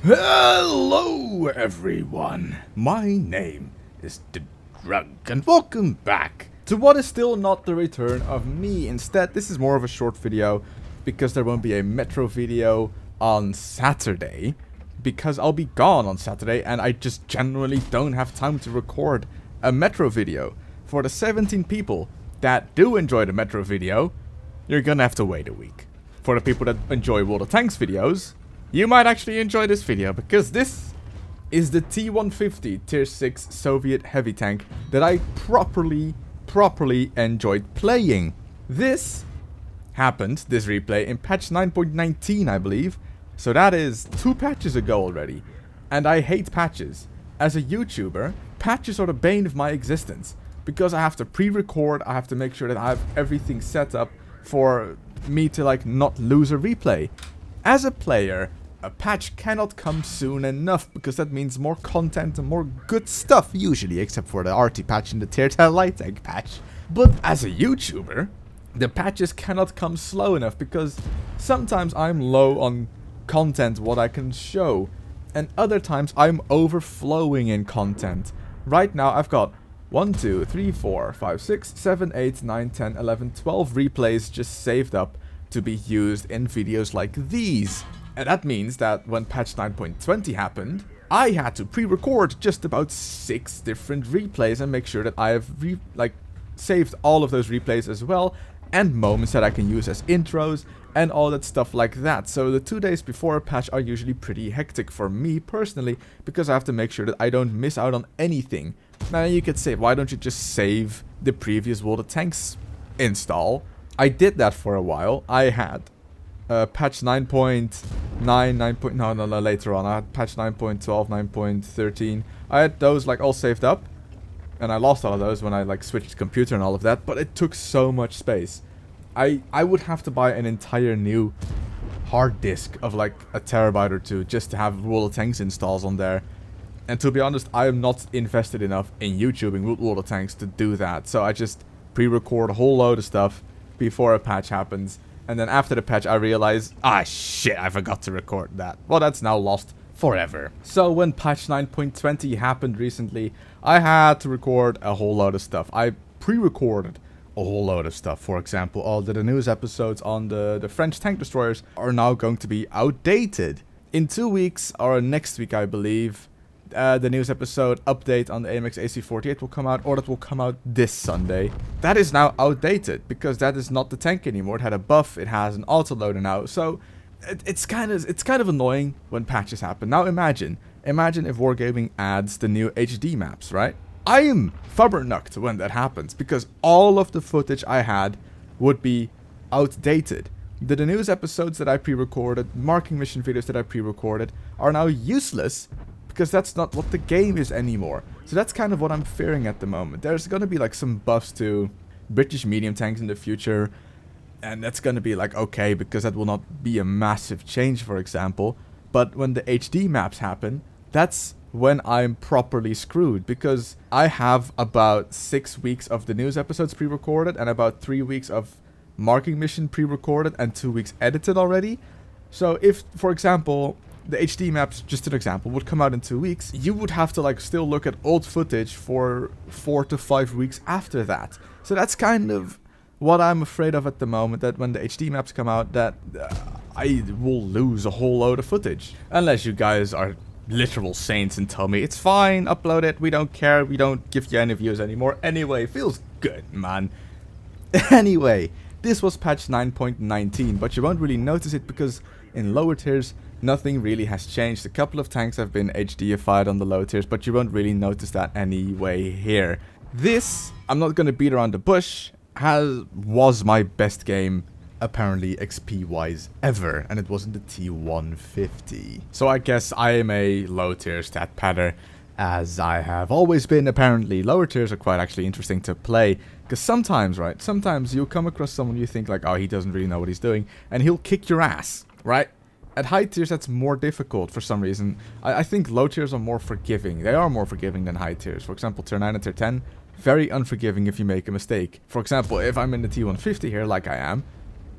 Hello everyone, my name is The Drunk and welcome back to what is still not the return of me. Instead, this is more of a short video because there won't be a Metro video on Saturday because I'll be gone on Saturday and I just generally don't have time to record a Metro video. For the 17 people that do enjoy the Metro video, you're gonna have to wait a week. For the people that enjoy World of Tanks videos, you might actually enjoy this video, because this is the T-150 Tier 6 Soviet heavy tank that I properly enjoyed playing. This happened, this replay, in patch 9.19, I believe. So that is 2 patches ago already. And I hate patches. As a YouTuber, patches are the bane of my existence. Because I have to pre-record, I have to make sure that I have everything set up for me to like not lose a replay. As a player, a patch cannot come soon enough, because that means more content and more good stuff, usually, except for the RT patch and the Tier 10 light tank patch. But as a YouTuber, the patches cannot come slow enough, because sometimes I'm low on content, what I can show, and other times I'm overflowing in content. Right now I've got 1, 2, 3, 4, 5, 6, 7, 8, 9, 10, 11, 12 replays just saved up to be used in videos like these. And that means that when patch 9.20 happened, I had to pre-record just about 6 different replays and make sure that I have saved all of those replays as well, and moments that I can use as intros and all that stuff like that. So the 2 days before a patch are usually pretty hectic for me personally, because I have to make sure that I don't miss out on anything. Now you could say, why don't you just save the previous World of Tanks install? I did that for a while. I had patch 9.9, no, later on. I had patch 9.12, 9.13. I had those like all saved up. And I lost all of those when I like switched computer and all of that. But it took so much space. I would have to buy an entire new hard disk of like a terabyte or 2 just to have World of Tanks installs on there. And to be honest, I am not invested enough in YouTubing World of Tanks to do that. So I just pre-record a whole load of stuff before a patch happens, and then after the patch I realize, ah shit, I forgot to record that. Well, that's now lost forever. So when patch 9.20 happened recently, I had to record a whole load of stuff. I pre-recorded a whole load of stuff. For example, all the news episodes on the French tank destroyers are now going to be outdated. In 2 weeks, or next week I believe, the news episode update on the AMX AC-48 will come out, or that will come out this Sunday. That is now outdated, because that is not the tank anymore. It had a buff, it has an autoloader now, so it's kind of annoying when patches happen. Now imagine if Wargaming adds the new HD maps, right? I am flabbernucked when that happens, because all of the footage I had would be outdated. The news episodes that I pre-recorded, marking mission videos that I pre-recorded, are now useless, because that's not what the game is anymore. So that's kind of what I'm fearing at the moment. There's gonna be like some buffs to British medium tanks in the future, and that's gonna be like okay, because that will not be a massive change, for example. But when the HD maps happen, that's when I'm properly screwed, because I have about 6 weeks of the news episodes pre-recorded, and about 3 weeks of marking mission pre-recorded, and 2 weeks edited already. So if, for example, the HD maps, just an example, would come out in 2 weeks, you would have to like still look at old footage for 4 to 5 weeks after that. So that's kind of what I'm afraid of at the moment, that when the HD maps come out, that I will lose a whole load of footage. Unless you guys are literal saints and tell me, it's fine, upload it, we don't care, we don't give you any views anymore. Anyway, feels good, man. Anyway, this was patch 9.19, but you won't really notice it because in lower tiers, nothing really has changed. A couple of tanks have been HDified on the low tiers, but you won't really notice that anyway here. This, I'm not gonna beat around the bush, was my best game, apparently XP-wise, ever, and it wasn't the T-150. So I guess I am a low tier stat padder, as I have always been. Apparently lower tiers are quite actually interesting to play, because sometimes, right, sometimes you'll come across someone you think like, oh, he doesn't really know what he's doing, and he'll kick your ass, right? At high tiers, that's more difficult for some reason. I think low tiers are more forgiving. They are more forgiving than high tiers. For example, tier 9 and tier 10, very unforgiving if you make a mistake. For example, if I'm in the T-150 here, like I am,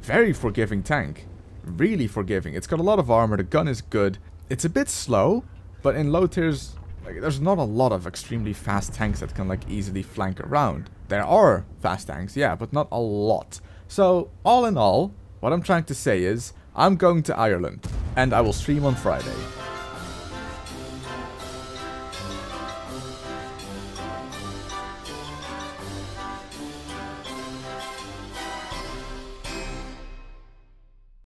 very forgiving tank. Really forgiving. It's got a lot of armor, the gun is good, It's a bit slow, but in low tiers, like, there's not a lot of extremely fast tanks that can like easily flank around. There are fast tanks, yeah, but not a lot. So, all in all, what I'm trying to say is, I'm going to Ireland, and I will stream on Friday.